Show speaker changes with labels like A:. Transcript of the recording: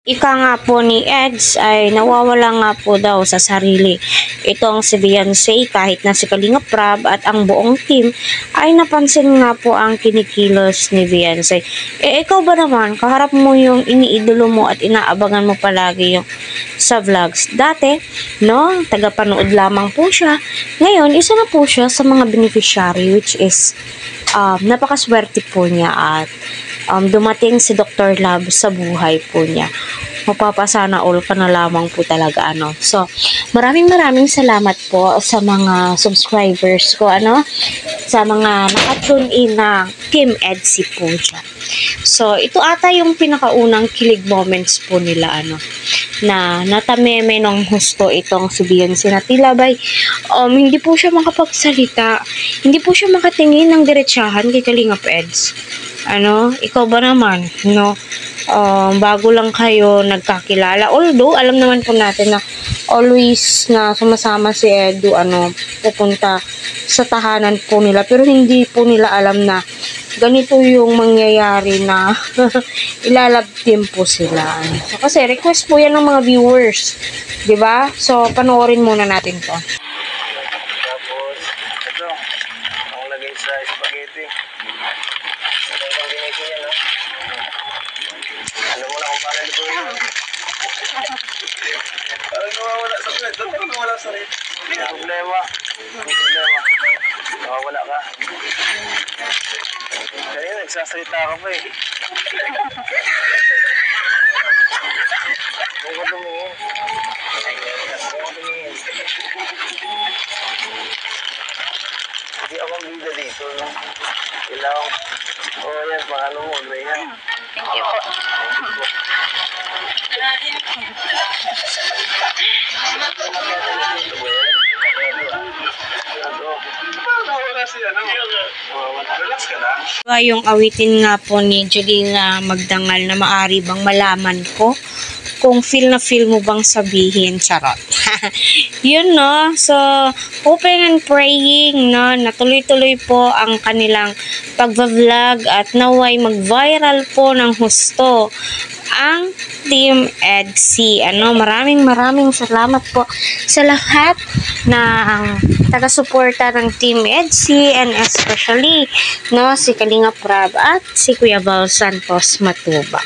A: Ika nga po ni Eds ay nawawala nga po daw sa sarili. Itong si Beyonce kahit na si Kalinga Prab at ang buong team ay napansin nga po ang kinikilos ni Beyonce. Ikaw ba naman, kaharap mo yung iniidolo mo at inaabangan mo palagi yung sa vlogs. Dati, no, tagapanood lamang po siya. Ngayon, isa na po siya sa mga beneficiary which is napakaswerte po niya at dumating si Dr. Love sa buhay po niya. Mapapasana all ka na lamang po talaga, ano. So, maraming salamat po sa mga subscribers ko, ano, sa mga nakatune in na Team Edsy po dyan. So, ito ata yung pinakaunang kilig moments po nila, ano, na natameme ng husto itong si Beyonce na tila ba'y hindi po siya makapagsalita, hindi po siya makatingin ng diretsahan kay Kalingap Eds. Ano, ikaw ba naman, no? Bago lang kayo nagkakilala. Although, alam naman po natin na always na sumasama si Edu, ano, pupunta sa tahanan po nila. Pero hindi po nila alam na ganito yung mangyayari na ilalabtim po sila. So, kasi request po yan ng mga viewers. 'Di ba? So, panoorin muna natin to.
B: Tapos, ito, ang lagay sa spaghetti. Ito yung combination yan, no? Alam mo na kung paano ito yun. Parang nawawala sa red. Parang nawawala sa red. Problema. Nawawala ka. Kanina nagsasalita ka pa eh. Huwag ka tumingin. Hindi ako ang bida dito, no? Ilaw. Oo, yan. Paano mo? Yan.
A: Thank you po. Yung awitin nga po ni Julina Magdangal na maari bang malaman ko kung feel na feel mo bang sabihin, charot. Yun, no? So, hoping and praying, no, na tuloy-tuloy po ang kanilang pagva-vlog at naway mag-viral po ng husto ang Team Edsy. Ano, maraming salamat po sa lahat ng taga-suporta ng Team Edsy and especially, no, si Kalinga Prab at si Kuya Val Santos Matuba.